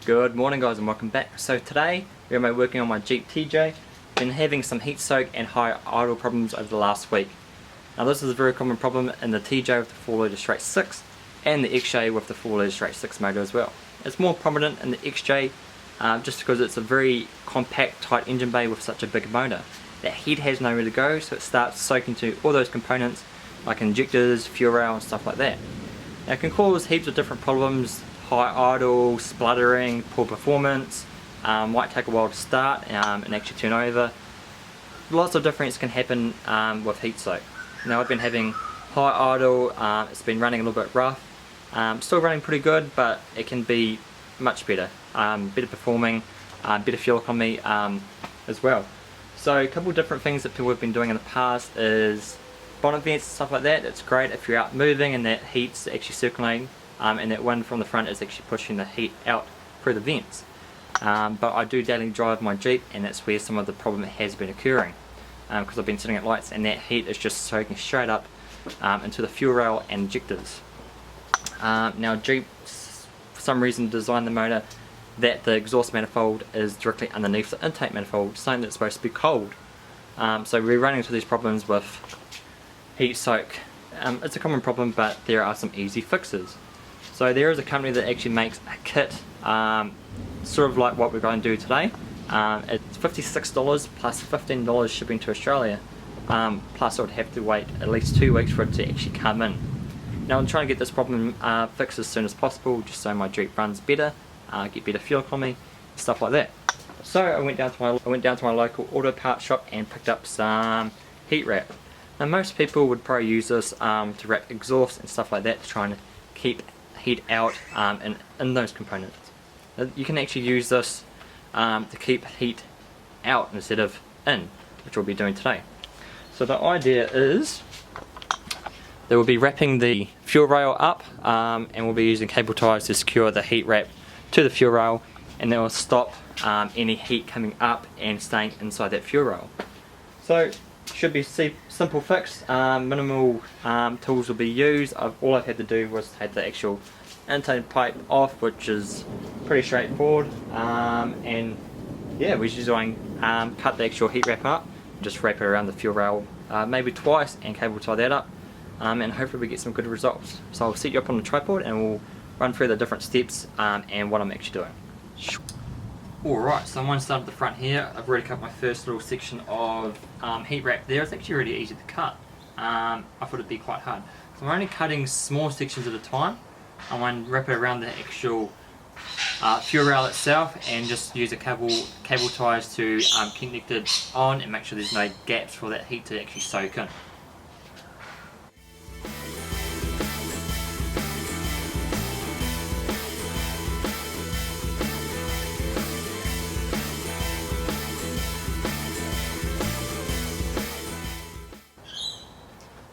Good morning guys and welcome back. So today we're going to be working on my Jeep TJ. Been having some heat soak and high idle problems over the last week. Now this is a very common problem in the TJ with the 4 litre straight 6 and the XJ with the 4 litre straight 6 motor as well. It's more prominent in the XJ just because it's a very compact tight engine bay with such a big motor. That heat has nowhere to go, so it starts soaking to all those components like injectors, fuel rail and stuff like that. Now it can cause heaps of different problems: high idle, spluttering, poor performance, might take a while to start and actually turn over. Lots of difference can happen with heat soak. Now I've been having high idle, it's been running a little bit rough, still running pretty good, but it can be much better, better performing, better fuel economy as well. So a couple of different things that people have been doing in the past is bonnet vents and stuff like that. It's great if you're out moving and that heat's actually circulating and that wind from the front is actually pushing the heat out through the vents. But I do daily drive my Jeep and that's where some of the problem has been occurring, because I've been sitting at lights and that heat is just soaking straight up into the fuel rail and injectors. Now Jeep, for some reason, designed the motor that the exhaust manifold is directly underneath the intake manifold, something that's supposed to be cold. So we're running into these problems with heat soak. It's a common problem, but there are some easy fixes. So there is a company that actually makes a kit, sort of like what we're going to do today. It's $56 plus $15 shipping to Australia, plus I would have to wait at least 2 weeks for it to actually come in. Now I'm trying to get this problem fixed as soon as possible, just so my Jeep runs better, get better fuel economy, stuff like that. So I went down to my local auto parts shop and picked up some heat wrap. Now most people would probably use this to wrap exhaust and stuff like that to try and keep heat out in those components. You can actually use this to keep heat out instead of in, which we'll be doing today. So the idea is that we'll be wrapping the fuel rail up and we'll be using cable ties to secure the heat wrap to the fuel rail, and that will stop any heat coming up and staying inside that fuel rail. So should be simple fix, minimal tools will be used. All I've had to do was take the actual intake pipe off, which is pretty straightforward, and yeah, we're just going cut the actual heat wrap up, just wrap it around the fuel rail maybe twice and cable tie that up, and hopefully we get some good results. So I'll set you up on the tripod and we'll run through the different steps and what I'm actually doing. Alright, so I'm going to start at the front here. I've already cut my first little section of heat wrap there. It's actually really easy to cut. I thought it'd be quite hard. So I'm only cutting small sections at a time. I'm going to wrap it around the actual fuel rail itself and just use a cable ties to connect it on and make sure there's no gaps for that heat to actually soak in.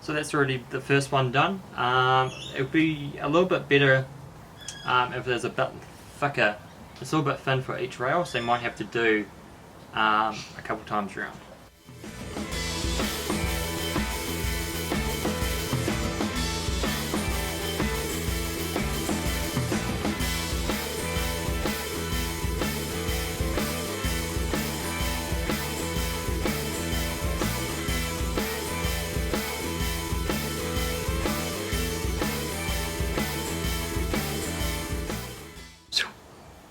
So that's already the first one done. It would be a little bit better if there's a bit thicker. It's a little bit thin for each rail, so you might have to do a couple times around.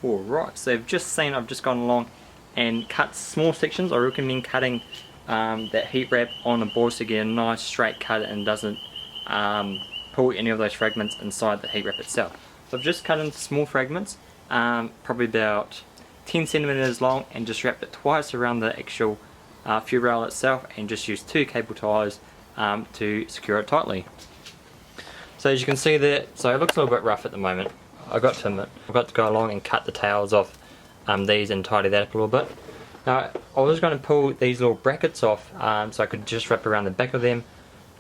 Alright, so you've just seen I've just gone along and cut small sections. I recommend cutting that heat wrap on the board to get a nice straight cut and doesn't pull any of those fragments inside the heat wrap itself. So I've just cut into small fragments, probably about 10 centimeters long, and just wrapped it twice around the actual fuel rail itself and just used 2 cable ties to secure it tightly. So as you can see there, so it looks a little bit rough at the moment. I've got to go along and cut the tails off these and tidy that up a little bit. Now I was going to pull these little brackets off so I could just wrap around the back of them,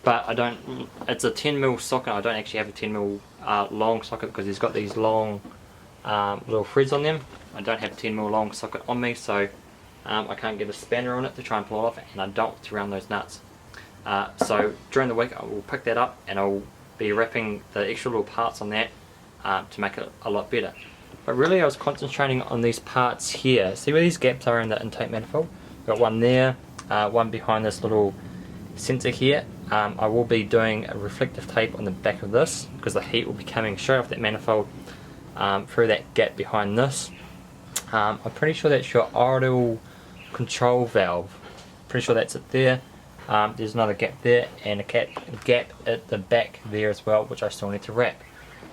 but I don't. It's a 10mm socket. I don't actually have a 10mm long socket because it's got these long little threads on them. I don't have a 10mm long socket on me, so I can't get a spanner on it to try and pull it off, and I don't want to round those nuts. So during the week I will pick that up and I'll be wrapping the extra little parts on that to make it a lot better. but really I was concentrating on these parts here. See where these gaps are in the intake manifold? Got one there, one behind this little sensor here. I will be doing a reflective tape on the back of this because the heat will be coming straight off that manifold through that gap behind this. I'm pretty sure that's your idle control valve. Pretty sure that's it there. There's another gap there and a gap at the back there as well, which I still need to wrap.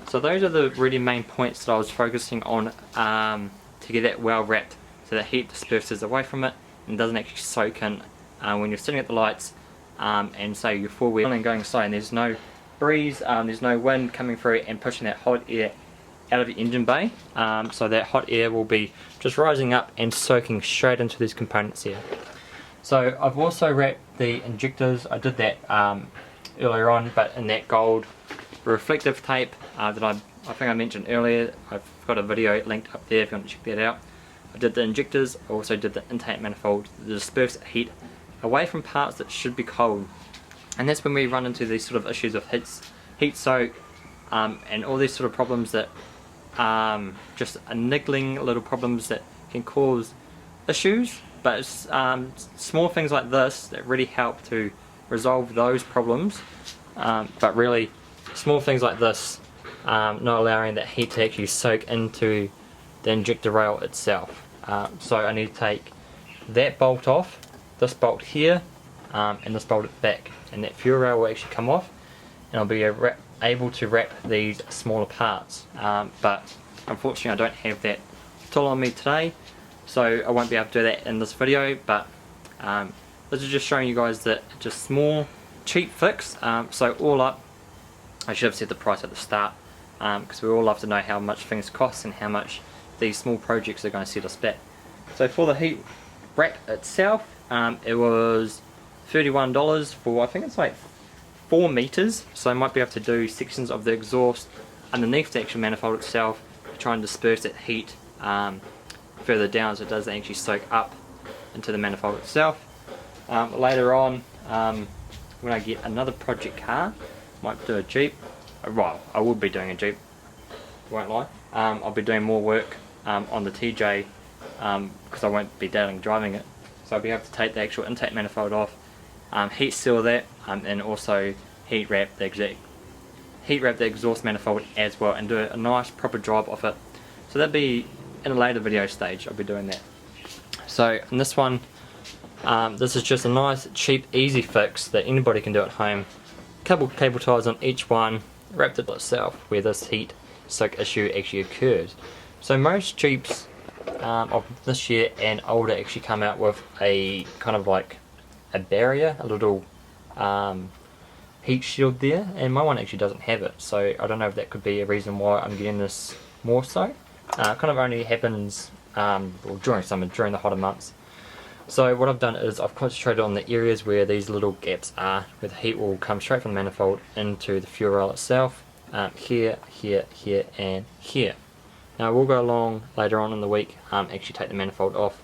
So those are the really main points that I was focusing on to get that well wrapped, so the heat disperses away from it and doesn't actually soak in when you're sitting at the lights and say you're four wheel and going slow and there's no breeze, there's no wind coming through and pushing that hot air out of the engine bay. So that hot air will be just rising up and soaking straight into these components here. So I've also wrapped the injectors. I did that earlier on, but in that gold reflective tape that I think I mentioned earlier. I've got a video linked up there if you want to check that out. I did the injectors, I also did the intake manifold to disperse heat away from parts that should be cold. And that's when we run into these sort of issues of heat soak and all these sort of problems that just are niggling little problems that can cause issues. But it's small things like this that really help to resolve those problems. But really, small things like this, not allowing that heat to actually soak into the injector rail itself. So I need to take that bolt off, this bolt here, and this bolt at the back, and that fuel rail will actually come off, and I'll be able to wrap these smaller parts. But unfortunately, I don't have that tool on me today, so I won't be able to do that in this video. But this is just showing you guys that just small, cheap fix. So all up, I should have said the price at the start, because we all love to know how much things cost and how much these small projects are going to set us back. So for the heat wrap itself, it was $31 for, I think it's like 4 meters. So I might be able to do sections of the exhaust underneath the actual manifold itself to try and disperse that heat further down, so it doesn't actually soak up into the manifold itself. Later on, when I get another project car, might do a Jeep. Well, I will be doing a Jeep, won't lie. I'll be doing more work on the TJ because I won't be daily driving it. So I'll be able to take the actual intake manifold off, heat seal that, and also heat wrap the exhaust manifold as well, and do a nice proper job of it. So that'll be in a later video stage. I'll be doing that. So in this one, this is just a nice, cheap, easy fix that anybody can do at home. Couple cable ties on each one, wrapped it itself where this heat soak issue actually occurs. So most Jeeps of this year and older actually come out with a kind of like a barrier, a little heat shield there, and my one actually doesn't have it. So I don't know if that could be a reason why I'm getting this more so. Kind of only happens during summer, during the hotter months. So what I've done is I've concentrated on the areas where these little gaps are, where the heat will come straight from the manifold into the fuel rail itself. Here, here, here, and here. Now we'll go along later on in the week, actually take the manifold off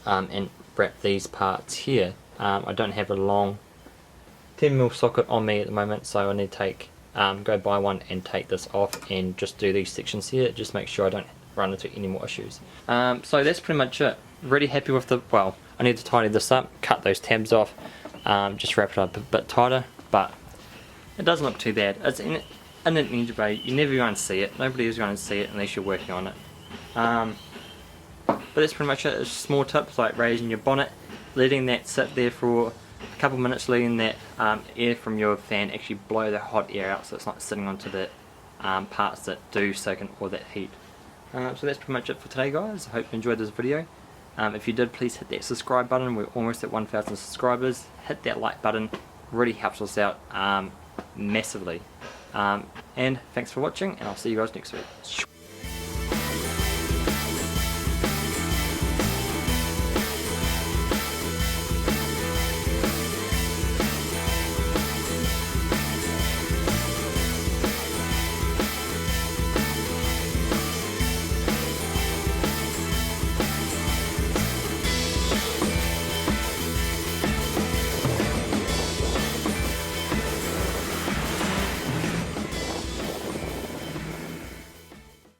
and wrap these parts here. I don't have a long 10mm socket on me at the moment, so I need to take go buy one and take this off and just do these sections here, just make sure I don't run into any more issues. So that's pretty much it. Really happy with the, well, I need to tidy this up, cut those tabs off, just wrap it up a bit tighter, but it doesn't look too bad. It's in an engine bay, you're never going to see it, nobody is going to see it unless you're working on it. But that's pretty much it. It's small tips like raising your bonnet, letting that sit there for a couple minutes, letting that air from your fan actually blow the hot air out so it's not sitting onto the parts that do soak in all that heat. So that's pretty much it for today, guys. I hope you enjoyed this video. If you did, please hit that subscribe button. We're almost at 1,000 subscribers. Hit that like button, really helps us out massively. And thanks for watching, and I'll see you guys next week.